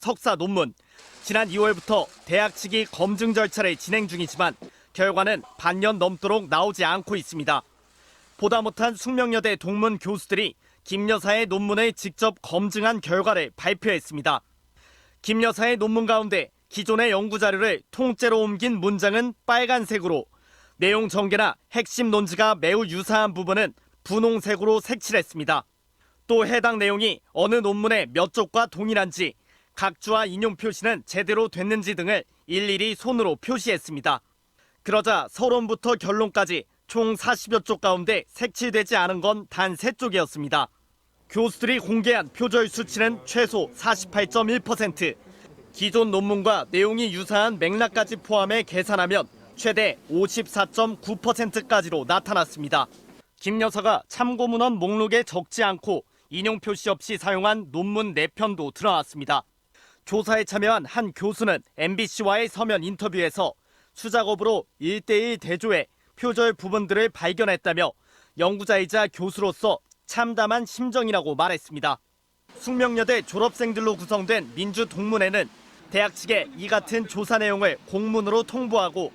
석사 논문. 지난 2월부터 대학 측이 검증 절차를 진행 중이지만 결과는 반년 넘도록 나오지 않고 있습니다. 보다 못한 숙명여대 동문 교수들이 김 여사의 논문을 직접 검증한 결과를 발표했습니다. 김 여사의 논문 가운데 기존의 연구자료를 통째로 옮긴 문장은 빨간색으로, 내용 전개나 핵심 논지가 매우 유사한 부분은 분홍색으로 색칠했습니다. 또 해당 내용이 어느 논문의 몇 쪽과 동일한지, 각주와 인용 표시는 제대로 됐는지 등을 일일이 손으로 표시했습니다. 그러자 서론부터 결론까지 총 40여 쪽 가운데 색칠되지 않은 건 단 3쪽이었습니다. 교수들이 공개한 표절 수치는 최소 48.1%, 기존 논문과 내용이 유사한 맥락까지 포함해 계산하면 최대 54.9%까지로 나타났습니다. 김 여사가 참고문헌 목록에 적지 않고 인용 표시 없이 사용한 논문 4편도 드러났습니다. 조사에 참여한 한 교수는 MBC와의 서면 인터뷰에서 수작업으로 1:1 대조해 표절 부분들을 발견했다며 연구자이자 교수로서 참담한 심정이라고 말했습니다. 숙명여대 졸업생들로 구성된 민주동문회는 대학 측에 이 같은 조사 내용을 공문으로 통보하고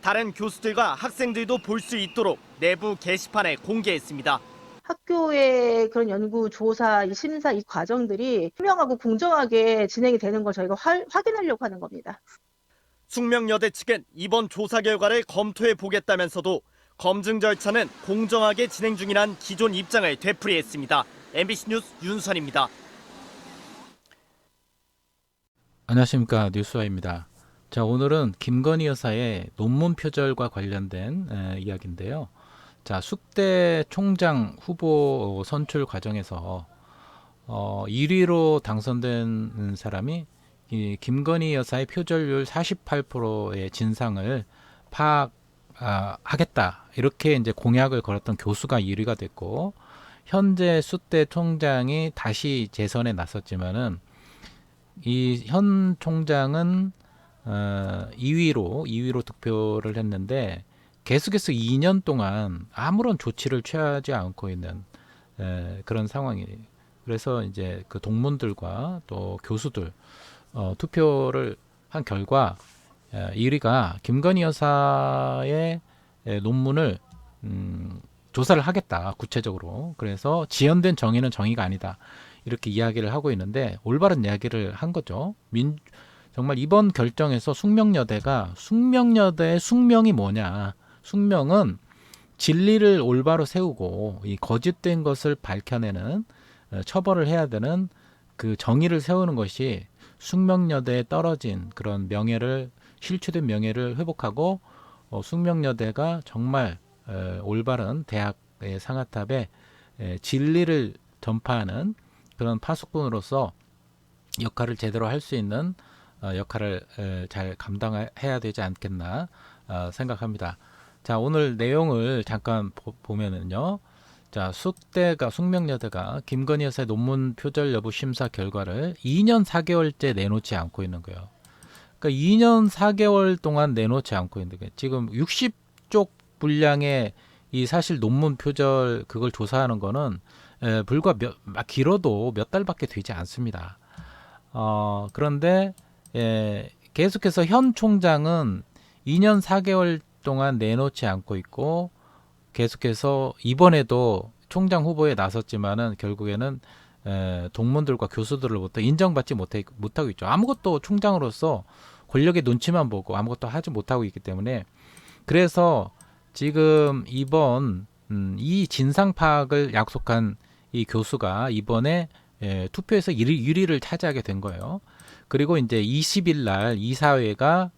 다른 교수들과 학생들도 볼 수 있도록 내부 게시판에 공개했습니다. 학교의 그런 연구, 조사, 이 심사, 이 과정들이 투명하고 공정하게 진행이 되는 걸 저희가 확인하려고 하는 겁니다. 숙명여대 측은 이번 조사 결과를 검토해 보겠다면서도 검증 절차는 공정하게 진행 중이란 기존 입장을 되풀이했습니다. MBC 뉴스 윤선입니다. 안녕하십니까, 뉴스와입니다. 자, 오늘은 김건희 여사의 논문 표절과 관련된 이야기인데요. 자, 숙대 총장 후보 선출 과정에서 1위로 당선된 사람이 이 김건희 여사의 표절률 48%의 진상을 파악하겠다, 이렇게 이제 공약을 걸었던 교수가 1위가 됐고, 현재 숙대 총장이 다시 재선에 나섰지만은 이 현 총장은 2위로 득표를 했는데 계속해서 2년 동안 아무런 조치를 취하지 않고 있는 그런 상황이에요. 그래서 이제 그 동문들과 또 교수들 투표를 한 결과 1위가 김건희 여사의 논문을 조사를 하겠다, 구체적으로. 그래서 지연된 정의는 정의가 아니다, 이렇게 이야기를 하고 있는데 올바른 이야기를 한 거죠. 정말 이번 결정에서 숙명여대의 숙명이 뭐냐? 숙명은 진리를 올바로 세우고 이 거짓된 것을 밝혀내는, 처벌을 해야 되는 그 정의를 세우는 것이 숙명여대에 떨어진 그런 명예를, 실추된 명예를 회복하고 숙명여대가 정말 올바른 대학의 상아탑에 진리를 전파하는 그런 파수꾼으로서 역할을 제대로 할 수 있는 역할을 잘 감당해야 되지 않겠나 생각합니다. 자, 오늘 내용을 잠깐 보면은요. 자, 숙명여대가 김건희 여사의 논문 표절 여부 심사 결과를 2년 4개월째 내놓지 않고 있는 거예요. 그러니까 2년 4개월 동안 내놓지 않고 있는 거예요. 지금 60쪽 분량의 이 사실 논문 표절 그걸 조사하는 거는 불과 길어도 몇 달밖에 되지 않습니다. 그런데 계속해서 현 총장은 2년 4개월 동안 내놓지 않고 있고, 계속해서 이번에도 총장 후보에 나섰지만은 결국에는 동문들과 교수들로부터 인정받지 못하고 있죠. 아무것도 총장으로서 권력의 눈치만 보고 아무것도 하지 못하고 있기 때문에, 그래서 지금 이번 이 진상 파악을 약속한 이 교수가 이번에 투표에서 1위를 차지하게 된 거예요. 그리고 이제 20일 날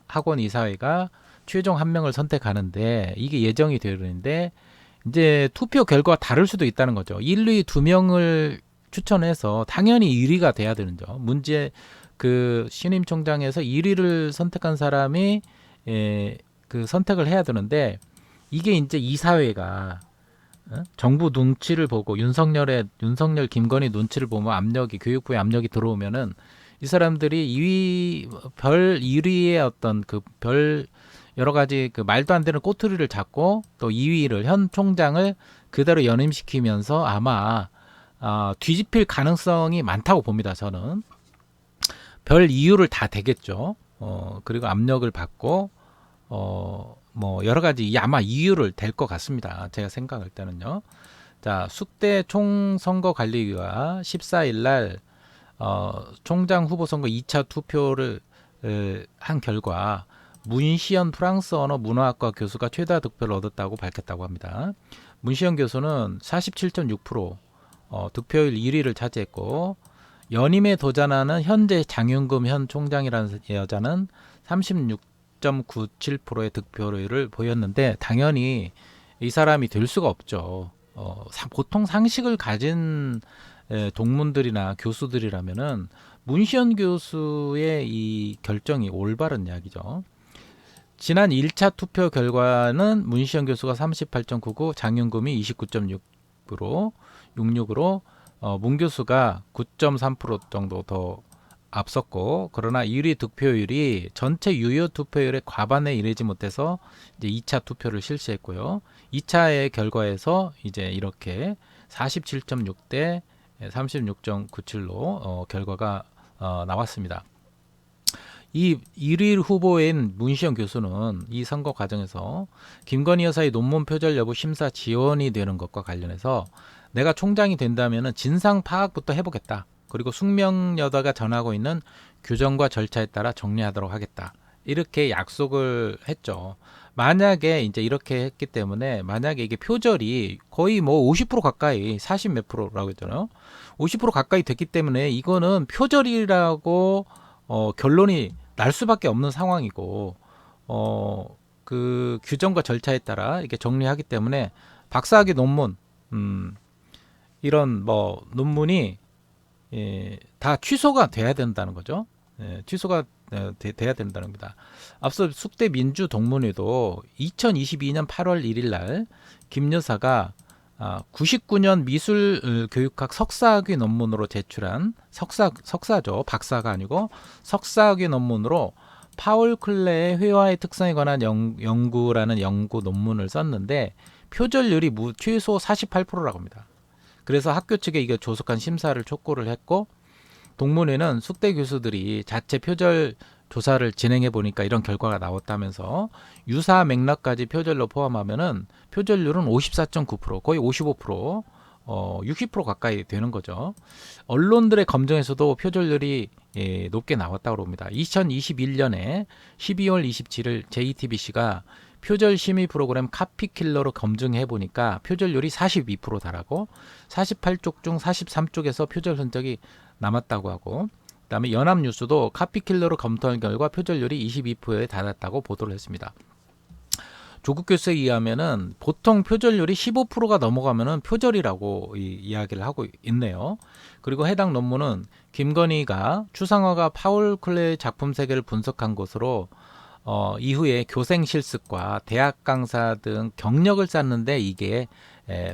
학원 이사회가 최종 한 명을 선택하는데, 이게 예정이 되는데 이제 투표 결과가 다를 수도 있다는 거죠. 1, 2, 2명을 추천해서 당연히 1위가 돼야 되는 점. 그 신임 총장에서 1위를 선택한 사람이 그 선택을 해야 되는데, 이게 이제 이사회가 정부 눈치를 보고 윤석열 김건희 눈치를 보면 교육부의 압력이 들어오면은 이 사람들이 별 1위의 어떤 그 별 여러 가지 그 말도 안 되는 꼬투리를 잡고 또 2위를, 현 총장을 그대로 연임시키면서 아마 뒤집힐 가능성이 많다고 봅니다, 저는. 별 이유를 다 대겠죠. 그리고 압력을 받고 뭐 여러 가지 아마 이유를 댈 것 같습니다. 제가 생각할 때는요. 자, 숙대 총선거관리위가 14일 날 총장 후보 선거 2차 투표를 한 결과 문시현 프랑스 언어 문화학과 교수가 최다 득표를 얻었다고 밝혔다고 합니다. 문시현 교수는 47.6% 득표율 1위를 차지했고, 연임에 도전하는 현재 장윤금 현 총장이라는 여자는 36.97%의 득표율을 보였는데, 당연히 이 사람이 될 수가 없죠. 보통 상식을 가진 동문들이나 교수들이라면은 문시현 교수의 이 결정이 올바른 이야기죠. 지난 1차 투표 결과는 문시현 교수가 38.99, 장윤금이 29.6으로 66으로 문 교수가 9.3% 정도 더 앞섰고, 그러나 1위 득표율이 전체 유효 투표율의 과반에 이르지 못해서 이제 2차 투표를 실시했고요. 2차의 결과에서 이제 이렇게 47.6대 36.97로 결과가 나왔습니다. 이 1위 후보인 문시현 교수는 이 선거 과정에서 김건희 여사의 논문 표절 여부 심사 지원이 되는 것과 관련해서 내가 총장이 된다면 진상 파악부터 해보겠다. 그리고 숙명 여사가 전하고 있는 규정과 절차에 따라 정리하도록 하겠다. 이렇게 약속을 했죠. 만약에 이제 이렇게 했기 때문에, 만약에 이게 표절이 거의 뭐 50% 가까이, 40 몇 프로라고 했잖아요. 50% 가까이 됐기 때문에 이거는 표절이라고 결론이 날 수밖에 없는 상황이고, 그 규정과 절차에 따라 이렇게 정리하기 때문에 박사학위 논문, 이런 뭐 논문이 다 취소가 돼야 된다는 거죠. 취소가 돼야 된다는 겁니다. 앞서 숙대 민주동문회도 2022년 8월 1일 날 김 여사가 99년 미술교육학 석사학위 논문으로 제출한 석사죠. 박사가 아니고 석사학위 논문으로 파울 클레의 회화의 특성에 관한 연구라는 연구 논문을 썼는데 표절률이 최소 48%라고 합니다. 그래서 학교 측에 이게 조속한 심사를 촉구를 했고, 동문회는 숙대 교수들이 자체 표절 조사를 진행해 보니까 이런 결과가 나왔다면서 유사 맥락까지 표절로 포함하면은 표절률은 54.9%, 거의 55%, 60% 가까이 되는 거죠. 언론들의 검증에서도 표절률이 높게 나왔다고 합니다. 2021년에 12월 27일 JTBC가 표절 심의 프로그램 카피킬러로 검증해 보니까 표절률이 42% 달하고 48쪽 중 43쪽에서 표절 흔적이 남았다고 하고, 그다음에 연합뉴스도 카피킬러로 검토한 결과 표절률이 22%에 달했다고 보도를 했습니다. 조국 교수에 의하면은 보통 표절률이 15%가 넘어가면은 표절이라고 이야기를 하고 있네요. 그리고 해당 논문은 김건희가 추상화가 파울 클레의 작품 세계를 분석한 것으로 이후에 교생 실습과 대학 강사 등 경력을 쌓는데 이게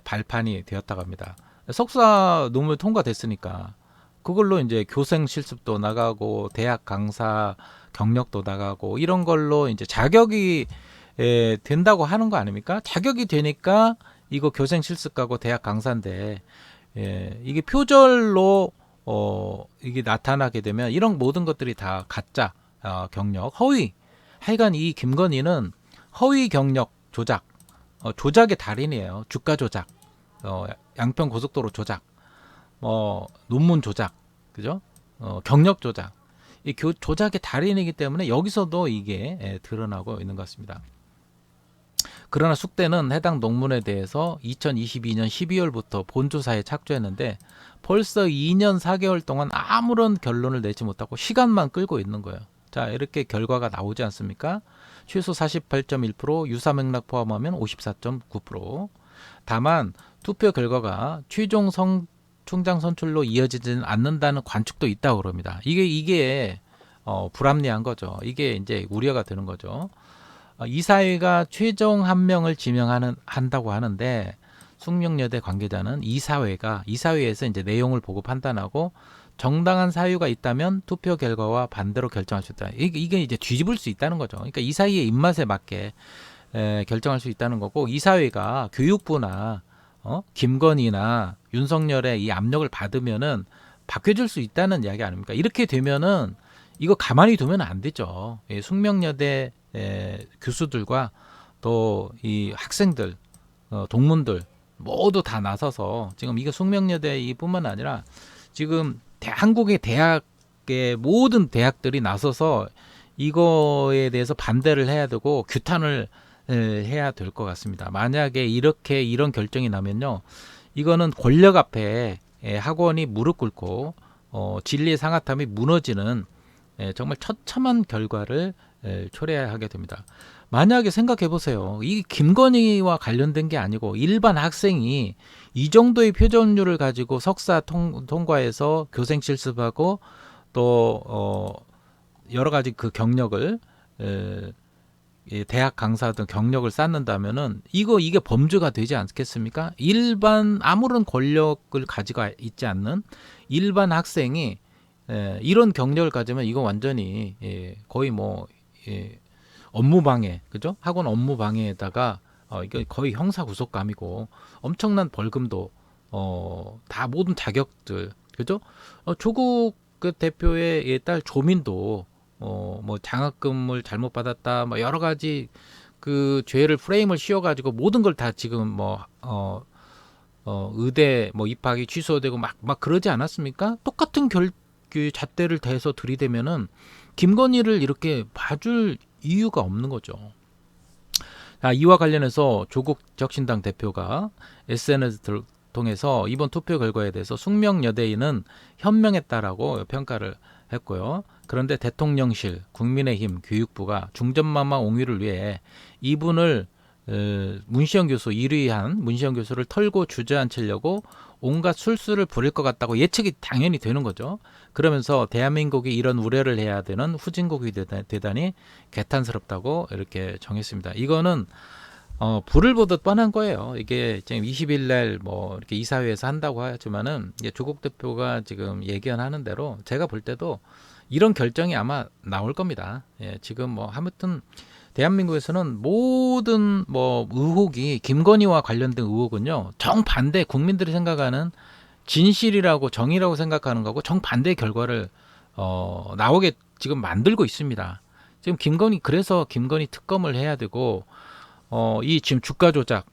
발판이 되었다고 합니다. 석사 논문 통과됐으니까 그걸로 이제 교생 실습도 나가고 대학 강사 경력도 나가고 이런 걸로 이제 자격이 된다고 하는 거 아닙니까? 자격이 되니까 이거 교생 실습 가고 대학 강사인데 이게 표절로 이게 나타나게 되면 이런 모든 것들이 다 가짜 경력, 허위. 하여간 이 김건희는 허위 경력 조작, 조작의 달인이에요. 주가 조작, 양평 고속도로 조작, 논문 조작, 그죠? 경력 조작. 이 조작의 달인이기 때문에 여기서도 이게 드러나고 있는 것 같습니다. 그러나 숙대는 해당 논문에 대해서 2022년 12월부터 본조사에 착수했는데 벌써 2년 4개월 동안 아무런 결론을 내지 못하고 시간만 끌고 있는 거예요. 자, 이렇게 결과가 나오지 않습니까? 최소 48.1%, 유사 맥락 포함하면 54.9%. 다만 투표 결과가 최종 총장 선출로 이어지지는 않는다는 관측도 있다고 그럽니다. 이게 불합리한 거죠. 이게 이제 우려가 되는 거죠. 이사회가 최종 한 명을 지명한다고 하는데 숙명여대 관계자는 이사회에서 이제 내용을 보고 판단하고 정당한 사유가 있다면 투표 결과와 반대로 결정할 수 있다. 이게 이제 뒤집을 수 있다는 거죠. 그러니까 이사회의 입맛에 맞게 결정할 수 있다는 거고, 이사회가 교육부나 김건희나 윤석열의 이 압력을 받으면은 바뀌어질 수 있다는 이야기 아닙니까? 이렇게 되면은 이거 가만히 두면 안 되죠. 숙명여대 교수들과 또 이 학생들, 동문들 모두 다 나서서 지금 이거 숙명여대 이뿐만 아니라 지금 한국의 대학의 모든 대학들이 나서서 이거에 대해서 반대를 해야 되고 규탄을 해야 될 것 같습니다. 만약에 이런 결정이 나면요, 이거는 권력 앞에 학원이 무릎 꿇고 진리의 상아탑이 무너지는 정말 처참한 결과를 초래하게 됩니다. 만약에 생각해 보세요. 이 김건희와 관련된 게 아니고 일반 학생이 이 정도의 표준율을 가지고 석사 통과해서 교생 실습하고 또 여러 가지 그 경력을 대학 강사 등 경력을 쌓는다면은 이게 범죄가 되지 않겠습니까? 일반 아무런 권력을 가지고 있지 않는 일반 학생이 이런 경력을 가지면 이거 완전히 거의 뭐 업무방해, 그죠? 학원 업무방해에다가 이거 거의 형사구속감이고 엄청난 벌금도 다 모든 자격들, 그죠? 조국 그 대표의 딸 조민도 뭐 장학금을 잘못 받았다, 뭐 여러 가지 그 죄를 프레임을 씌워가지고 모든 걸 다 지금 뭐 의대 뭐 입학이 취소되고 막 그러지 않았습니까? 똑같은 그 잣대를 대서 들이대면은 김건희를 이렇게 봐줄 이유가 없는 거죠. 이와 관련해서 조국 적신당 대표가 SNS를 통해서 이번 투표 결과에 대해서 숙명여대인은 현명했다라고 평가를 했고요. 그런데 대통령실, 국민의힘, 교육부가 중전마마 옹위를 위해 이분을 문시영 교수 1위한 문시영 교수를 털고 주저앉히려고 온갖 술수를 부릴 것 같다고 예측이 당연히 되는 거죠. 그러면서 대한민국이 이런 우려를 해야 되는 후진국이 대단히 개탄스럽다고 이렇게 정했습니다. 이거는 불을 보듯 뻔한 거예요. 이게 지금 20일 날 뭐 이렇게 이사회에서 한다고 하지만은 이게 조국 대표가 지금 예견하는 대로 제가 볼 때도 이런 결정이 아마 나올 겁니다. 지금 뭐 아무튼 대한민국에서는 모든 뭐 의혹이 김건희와 관련된 의혹은요, 정반대 국민들이 생각하는 진실이라고 정의라고 생각하는 거고 정반대의 결과를 나오게 지금 만들고 있습니다. 지금 그래서 김건희 특검을 해야 되고 이 지금 주가 조작,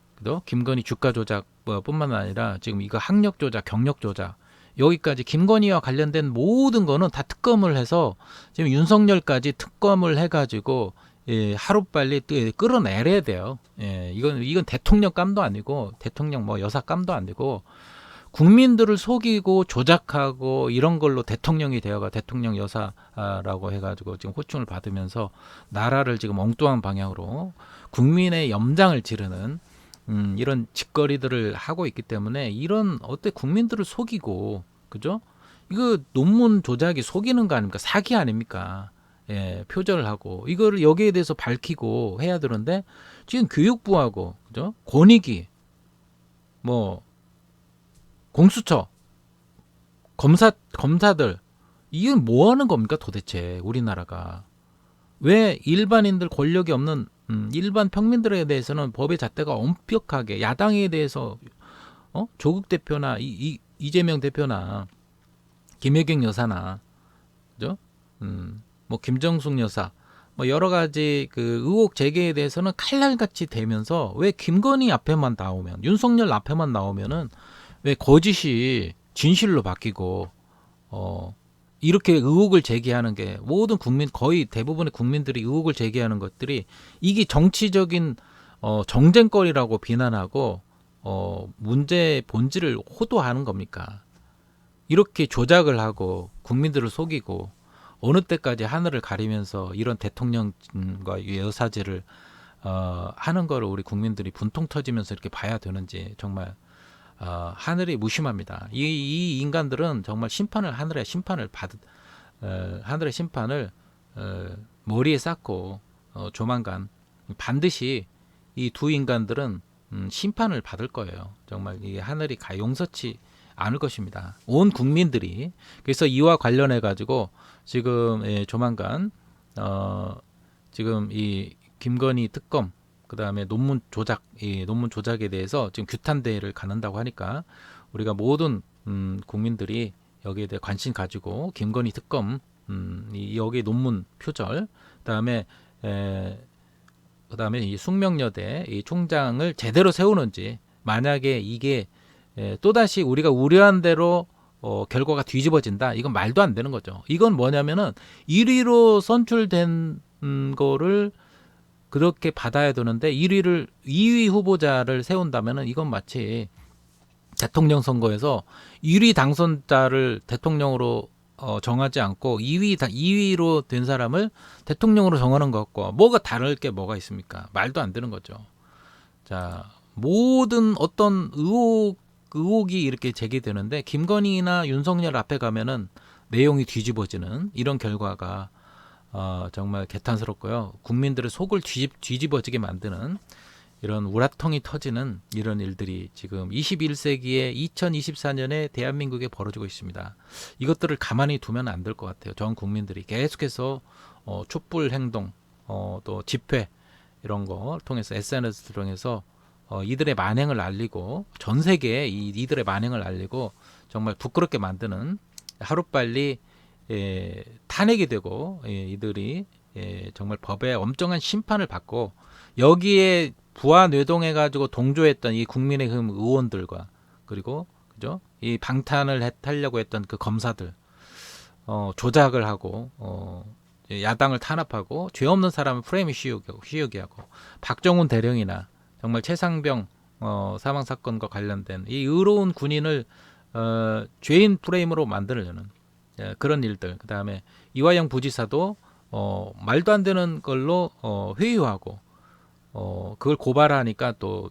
김건희 주가 조작 뿐만 아니라 지금 이거 학력 조작, 경력 조작 여기까지 김건희와 관련된 모든 거는 다 특검을 해서 지금 윤석열까지 특검을 해가지고 하루빨리 끌어내려야 돼요. 이건 대통령 감도 아니고 대통령 뭐 여사 감도 아니고 국민들을 속이고 조작하고 이런 걸로 대통령이 되어가 대통령 여사라고 해가지고 지금 호충을 받으면서 나라를 지금 엉뚱한 방향으로 국민의 염장을 지르는 이런 짓거리들을 하고 있기 때문에 이런 국민들을 속이고, 그죠? 이거 논문 조작이 속이는 거 아닙니까? 사기 아닙니까? 표절을 하고 이거를 여기에 대해서 밝히고 해야 되는데 지금 교육부하고, 그죠? 권익위, 뭐 공수처, 검사들 이건 뭐 하는 겁니까 도대체? 우리나라가 왜 일반인들 권력이 없는 일반 평민들에 대해서는 법의 잣대가 엄격하게 야당에 대해서 조국 대표나 이재명 대표나 김혜경 여사나, 그죠? 뭐 김정숙 여사, 뭐 여러 가지 그 의혹 제기에 대해서는 칼날같이 대면서 왜 김건희 앞에만 나오면, 윤석열 앞에만 나오면은 왜 거짓이 진실로 바뀌고 이렇게 의혹을 제기하는 게 모든 국민, 거의 대부분의 국민들이 의혹을 제기하는 것들이 이게 정치적인 정쟁거리라고 비난하고 문제의 본질을 호도하는 겁니까? 이렇게 조작을 하고 국민들을 속이고 어느 때까지 하늘을 가리면서 이런 대통령과 여사제를 하는 거를 우리 국민들이 분통 터지면서 이렇게 봐야 되는지 정말 하늘이 무심합니다. 이 인간들은 정말 하늘의 심판을 머리에 쌓고 조만간 반드시 이 두 인간들은 심판을 받을 거예요. 정말 이 하늘이 용서치 않을 것입니다. 온 국민들이. 그래서 이와 관련해 가지고 지금 조만간 지금 이 김건희 특검, 그다음에 논문 조작에 대해서 지금 규탄 대회를 갖는다고 하니까 우리가 모든 국민들이 여기에 대해 관심 가지고 김건희 특검 여기 논문 표절, 그다음에 이 숙명여대 이 총장을 제대로 세우는지, 만약에 이게 또다시 우리가 우려한 대로 결과가 뒤집어진다, 이건 말도 안 되는 거죠. 이건 뭐냐면은 1위로 선출된 거를 그렇게 받아야 되는데 2위 후보자를 세운다면은 이건 마치 대통령 선거에서 1위 당선자를 대통령으로 정하지 않고 2위로 된 사람을 대통령으로 정하는 것과 뭐가 다를 게 뭐가 있습니까? 말도 안 되는 거죠. 자, 모든 어떤 의혹이 이렇게 제기되는데 김건희나 윤석열 앞에 가면은 내용이 뒤집어지는 이런 결과가 정말 개탄스럽고요. 국민들의 속을 뒤집어지게 만드는 이런 우라통이 터지는 이런 일들이 지금 21세기의 2024년에 대한민국에 벌어지고 있습니다. 이것들을 가만히 두면 안 될 것 같아요. 전 국민들이 계속해서 촛불 행동, 또 집회 이런 거 통해서 SNS 통해서 이들의 만행을 알리고 전 세계에 이들의 만행을 알리고 정말 부끄럽게 만드는, 하루빨리 탄핵이 되고 이들이 정말 법의 엄정한 심판을 받고, 여기에 부하 뇌동해가지고 동조했던 이 국민의힘 의원들과, 그리고 그죠, 이 방탄을 하려고 했던 그 검사들 조작을 하고 야당을 탄압하고 죄 없는 사람을 프레임을 씌우게 하고, 박정훈 대령이나 정말 최상병 사망 사건과 관련된 이 의로운 군인을 죄인 프레임으로 만들려는 그런 일들. 그 다음에 이화영 부지사도 말도 안 되는 걸로 회유하고 그걸 고발하니까 또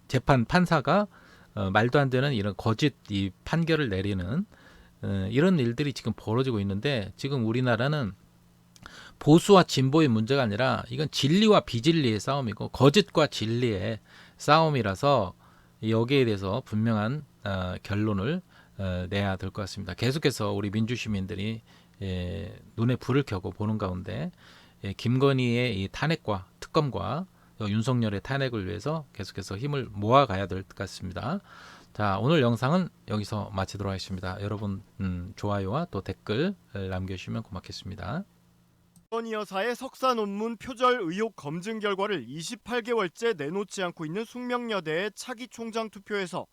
재판 판사가 말도 안 되는 이런 거짓 이 판결을 내리는 이런 일들이 지금 벌어지고 있는데, 지금 우리나라는 보수와 진보의 문제가 아니라 이건 진리와 비진리의 싸움이고 거짓과 진리의 싸움이라서 여기에 대해서 분명한 결론을 내야 될 것 같습니다. 계속해서 우리 민주시민들이 눈에 불을 켜고 보는 가운데 김건희의 이 탄핵과 특검과 윤석열의 탄핵을 위해서 계속해서 힘을 모아가야 될 것 같습니다. 자, 오늘 영상은 여기서 마치도록 하겠습니다. 여러분 좋아요와 또 댓글 남겨주시면 고맙겠습니다. 김건희 여사의 석사 논문 표절 의혹 검증 결과를 28개월째 내놓지 않고 있는 숙명여대의 차기 총장 투표에서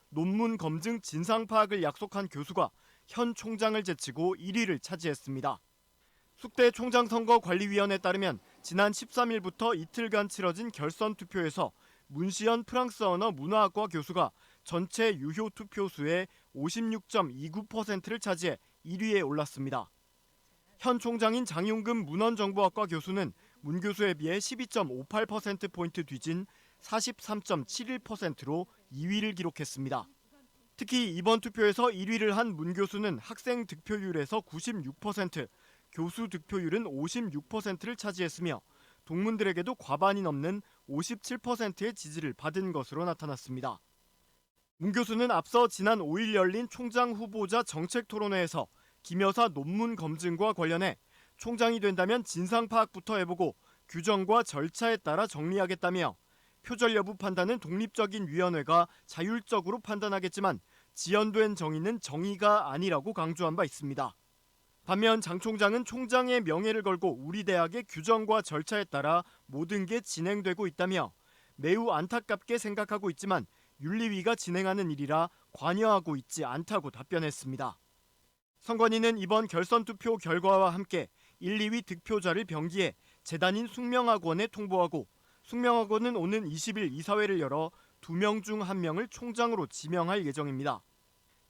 논문 검증 진상 파악을 약속한 교수가 현 총장을 제치고 1위를 차지했습니다. 숙대 총장선거관리위원회에 따르면 지난 13일부터 이틀간 치러진 결선 투표에서 문시현 프랑스 언어 문화학과 교수가 전체 유효 투표수의 56.29%를 차지해 1위에 올랐습니다. 현 총장인 장윤금 문헌정보학과 교수는 문 교수에 비해 12.58%포인트 뒤진 43.71%로 2위를 기록했습니다. 특히 이번 투표에서 1위를 한 문 교수는 학생 득표율에서 96%, 교수 득표율은 56%를 차지했으며 동문들에게도 과반이 넘는 57%의 지지를 받은 것으로 나타났습니다. 문 교수는 앞서 지난 5일 열린 총장 후보자 정책토론회에서 김 여사 논문 검증과 관련해 총장이 된다면 진상 파악부터 해보고 규정과 절차에 따라 정리하겠다며 표절 여부 판단은 독립적인 위원회가 자율적으로 판단하겠지만 지연된 정의는 정의가 아니라고 강조한 바 있습니다. 반면 장 총장은 총장의 명예를 걸고 우리 대학의 규정과 절차에 따라 모든 게 진행되고 있다며 매우 안타깝게 생각하고 있지만 윤리위가 진행하는 일이라 관여하고 있지 않다고 답변했습니다. 선관위는 이번 결선 투표 결과와 함께 1, 2위 득표자를 병기해 재단인 숙명학원에 통보하고 숙명학원은 오는 20일 이사회를 열어 2명 중 1명을 총장으로 지명할 예정입니다.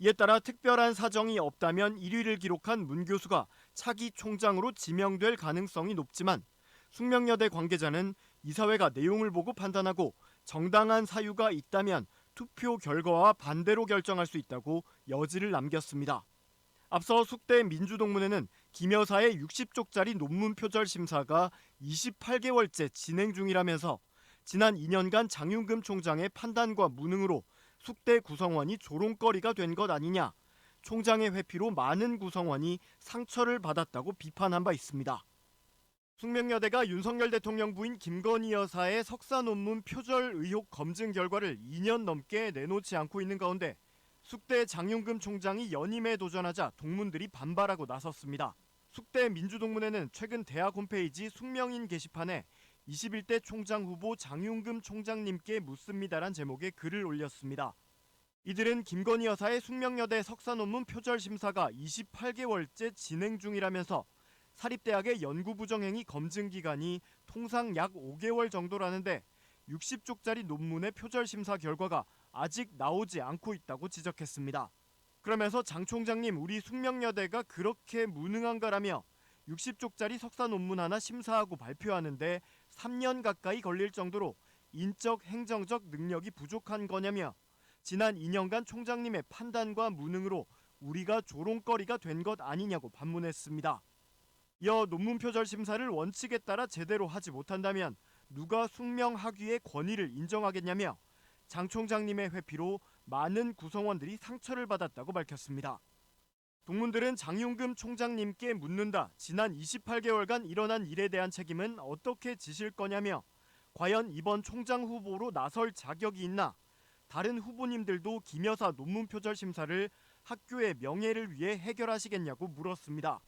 이에 따라 특별한 사정이 없다면 1위를 기록한 문 교수가 차기 총장으로 지명될 가능성이 높지만 숙명여대 관계자는 이사회가 내용을 보고 판단하고 정당한 사유가 있다면 투표 결과와 반대로 결정할 수 있다고 여지를 남겼습니다. 앞서 숙대 민주동문회는 김 여사의 60쪽짜리 논문 표절 심사가 28개월째 진행 중이라면서 지난 2년간 장윤금 총장의 판단과 무능으로 숙대 구성원이 조롱거리가 된 것 아니냐, 총장의 회피로 많은 구성원이 상처를 받았다고 비판한 바 있습니다. 숙명여대가 윤석열 대통령 부인 김건희 여사의 석사 논문 표절 의혹 검증 결과를 2년 넘게 내놓지 않고 있는 가운데 숙대 장윤금 총장이 연임에 도전하자 동문들이 반발하고 나섰습니다. 숙대 민주동문회는 최근 대학 홈페이지 숙명인 게시판에 21대 총장 후보 장윤금 총장님께 묻습니다란 제목의 글을 올렸습니다. 이들은 김건희 여사의 숙명여대 석사 논문 표절 심사가 28개월째 진행 중이라면서 사립대학의 연구부정행위 검증 기간이 통상 약 5개월 정도라는데 60쪽짜리 논문의 표절 심사 결과가 아직 나오지 않고 있다고 지적했습니다. 그러면서 장 총장님, 우리 숙명여대가 그렇게 무능한가라며 60쪽짜리 석사 논문 하나 심사하고 발표하는데 3년 가까이 걸릴 정도로 인적 행정적 능력이 부족한 거냐며 지난 2년간 총장님의 판단과 무능으로 우리가 조롱거리가 된 것 아니냐고 반문했습니다. 이어 논문 표절 심사를 원칙에 따라 제대로 하지 못한다면 누가 숙명학위의 권위를 인정하겠냐며 장 총장님의 회피로 많은 구성원들이 상처를 받았다고 밝혔습니다. 동문들은 장윤금 총장님께 묻는다. 지난 28개월간 일어난 일에 대한 책임은 어떻게 지실 거냐며 과연 이번 총장 후보로 나설 자격이 있나? 다른 후보님들도 김 여사 논문 표절 심사를 학교의 명예를 위해 해결하시겠냐고 물었습니다.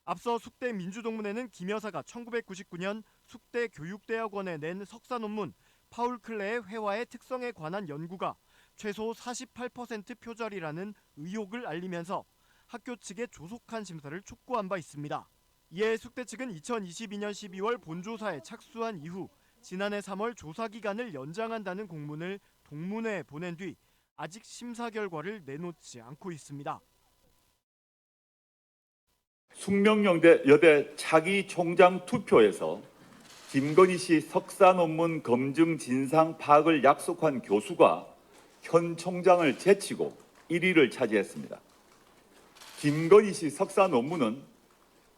앞서 숙대 민주동문회는 김 여사가 1999년 숙대 교육대학원에 낸 석사 논문 파울 클레의 회화의 특성에 관한 연구가 최소 48% 표절이라는 의혹을 알리면서 학교 측에 조속한 심사를 촉구한 바 있습니다. 이에 숙대 측은 2022년 12월 본조사에 착수한 이후 지난해 3월 조사 기간을 연장한다는 공문을 동문회에 보낸 뒤 아직 심사 결과를 내놓지 않고 있습니다. 숙명여대 차기 총장 투표에서 김건희 씨 석사 논문 검증 진상 파악을 약속한 교수가 현 총장을 제치고 1위를 차지했습니다. 김건희 씨 석사 논문은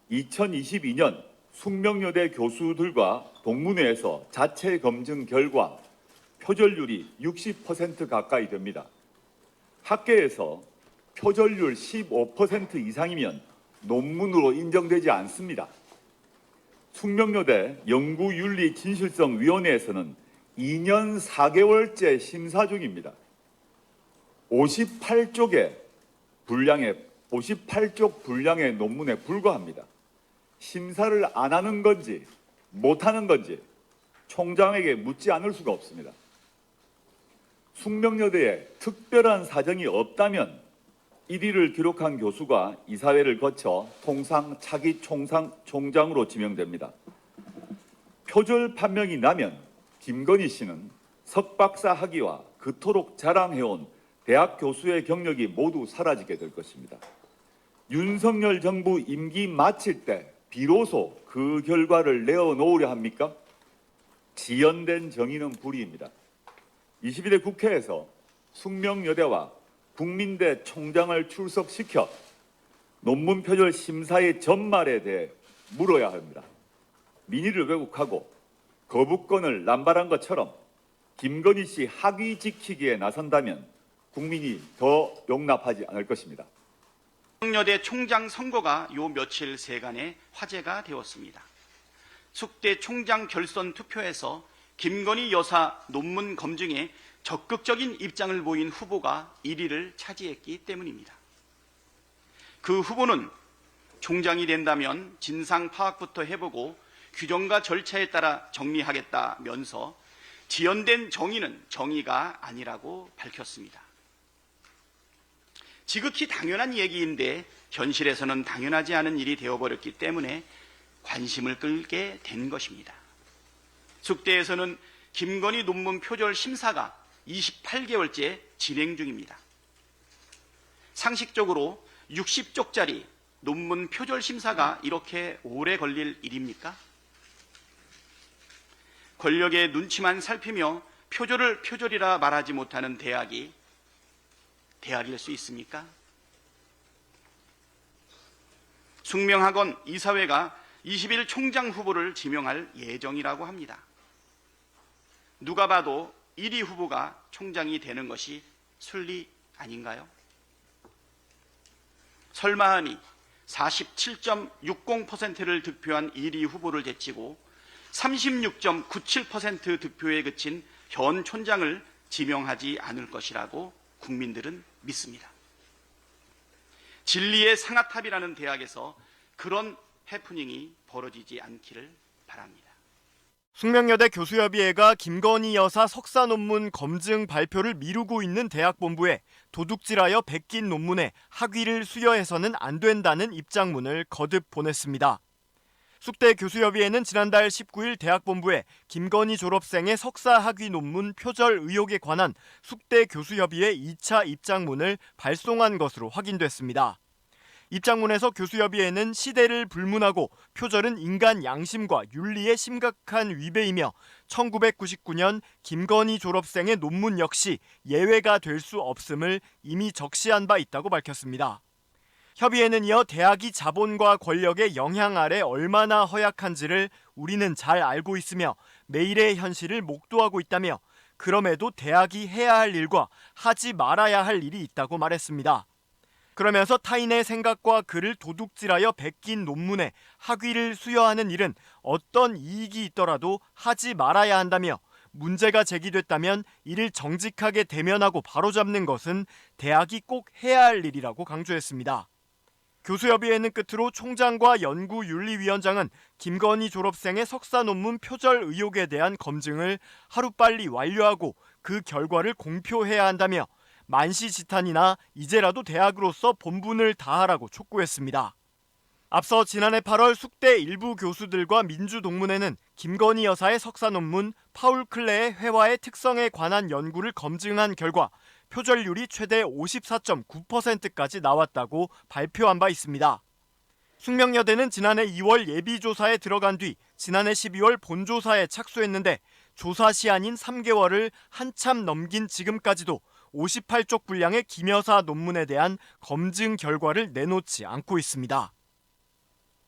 2022년 숙명여대 교수들과 동문회에서 자체 검증 결과 표절률이 60% 가까이 됩니다. 학계에서 표절률 15% 이상이면 논문으로 인정되지 않습니다. 숙명여대 연구윤리진실성위원회에서는 2년 4개월째 심사 중입니다. 58쪽 분량의 논문에 불과합니다. 심사를 안 하는 건지 못하는 건지 총장에게 묻지 않을 수가 없습니다. 숙명여대에 특별한 사정이 없다면 1위를 기록한 교수가 이사회를 거쳐 통상 차기 총장으로 지명됩니다. 표절 판명이 나면 김건희 씨는 석박사 학위와 그토록 자랑해온 대학 교수의 경력이 모두 사라지게 될 것입니다. 윤석열 정부 임기 마칠 때 비로소 그 결과를 내어놓으려 합니까? 지연된 정의는 불이입니다. 22대 국회에서 숙명여대와 국민대 총장을 출석시켜 논문 표절 심사의 전말에 대해 물어야 합니다. 민의를 왜곡하고 거부권을 남발한 것처럼 김건희 씨 학위 지키기에 나선다면 국민이 더 용납하지 않을 것입니다. 숙명여대 총장 선거가 요 며칠 세간에 화제가 되었습니다. 숙대 총장 결선 투표에서 김건희 여사 논문 검증에 적극적인 입장을 보인 후보가 1위를 차지했기 때문입니다. 그 후보는 총장이 된다면 진상 파악부터 해보고 규정과 절차에 따라 정리하겠다면서 지연된 정의는 정의가 아니라고 밝혔습니다. 지극히 당연한 얘기인데 현실에서는 당연하지 않은 일이 되어버렸기 때문에 관심을 끌게 된 것입니다. 숙대에서는 김건희 논문 표절 심사가 28개월째 진행 중입니다. 상식적으로 60쪽짜리 논문 표절 심사가 이렇게 오래 걸릴 일입니까? 권력의 눈치만 살피며 표절을 표절이라 말하지 못하는 대학이 대학일 수 있습니까? 숙명학원 이사회가 20일 총장 후보를 지명할 예정이라고 합니다. 누가 봐도 1위 후보가 총장이 되는 것이 순리 아닌가요? 설마하니 47.60%를 득표한 1위 후보를 제치고 36.97% 득표에 그친 현 총장을 지명하지 않을 것이라고 국민들은 믿습니다. 진리의 상아탑이라는 대학에서 그런 해프닝이 벌어지지 않기를 바랍니다. 숙명여대 교수협의회가 김건희 여사 석사 논문 검증 발표를 미루고 있는 대학본부에 도둑질하여 베낀 논문에 학위를 수여해서는 안 된다는 입장문을 거듭 보냈습니다. 숙대 교수협의회는 지난달 19일 대학본부에 김건희 졸업생의 석사 학위 논문 표절 의혹에 관한 숙대 교수협의회 2차 입장문을 발송한 것으로 확인됐습니다. 입장문에서 교수협의회는 시대를 불문하고 표절은 인간 양심과 윤리에 심각한 위배이며 1999년 김건희 졸업생의 논문 역시 예외가 될 수 없음을 이미 적시한 바 있다고 밝혔습니다. 협의회는 이어 대학이 자본과 권력의 영향 아래 얼마나 허약한지를 우리는 잘 알고 있으며 매일의 현실을 목도하고 있다며 그럼에도 대학이 해야 할 일과 하지 말아야 할 일이 있다고 말했습니다. 그러면서 타인의 생각과 글을 도둑질하여 베낀 논문에 학위를 수여하는 일은 어떤 이익이 있더라도 하지 말아야 한다며 문제가 제기됐다면 이를 정직하게 대면하고 바로잡는 것은 대학이 꼭 해야 할 일이라고 강조했습니다. 교수협의회는 끝으로 총장과 연구윤리위원장은 김건희 졸업생의 석사 논문 표절 의혹에 대한 검증을 하루빨리 완료하고 그 결과를 공표해야 한다며 만시지탄이나 이제라도 대학으로서 본분을 다하라고 촉구했습니다. 앞서 지난해 8월 숙대 일부 교수들과 민주동문회는 김건희 여사의 석사 논문 파울 클레의 회화의 특성에 관한 연구를 검증한 결과 표절률이 최대 54.9%까지 나왔다고 발표한 바 있습니다. 숙명여대는 지난해 2월 예비조사에 들어간 뒤 지난해 12월 본조사에 착수했는데 조사 시한인 3개월을 한참 넘긴 지금까지도 58쪽 분량의 김 여사 논문에 대한 검증 결과를 내놓지 않고 있습니다.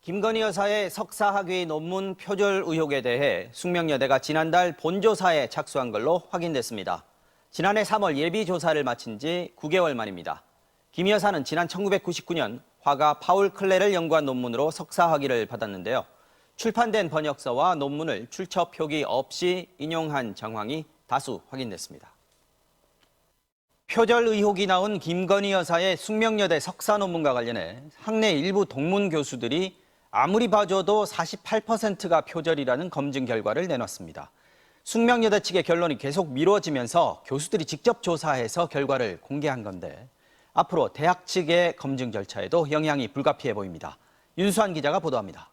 김건희 여사의 석사 학위 논문 표절 의혹에 대해 숙명여대가 지난달 본조사에 착수한 걸로 확인됐습니다. 지난해 3월 예비조사를 마친 지 9개월 만입니다. 김 여사는 지난 1999년 화가 파울 클레를 연구한 논문으로 석사 학위를 받았는데요. 출판된 번역서와 논문을 출처 표기 없이 인용한 정황이 다수 확인됐습니다. 표절 의혹이 나온 김건희 여사의 숙명여대 석사 논문과 관련해 학내 일부 동문 교수들이 아무리 봐줘도 48%가 표절이라는 검증 결과를 내놨습니다. 숙명여대 측의 결론이 계속 미뤄지면서 교수들이 직접 조사해서 결과를 공개한 건데 앞으로 대학 측의 검증 절차에도 영향이 불가피해 보입니다. 윤수환 기자가 보도합니다.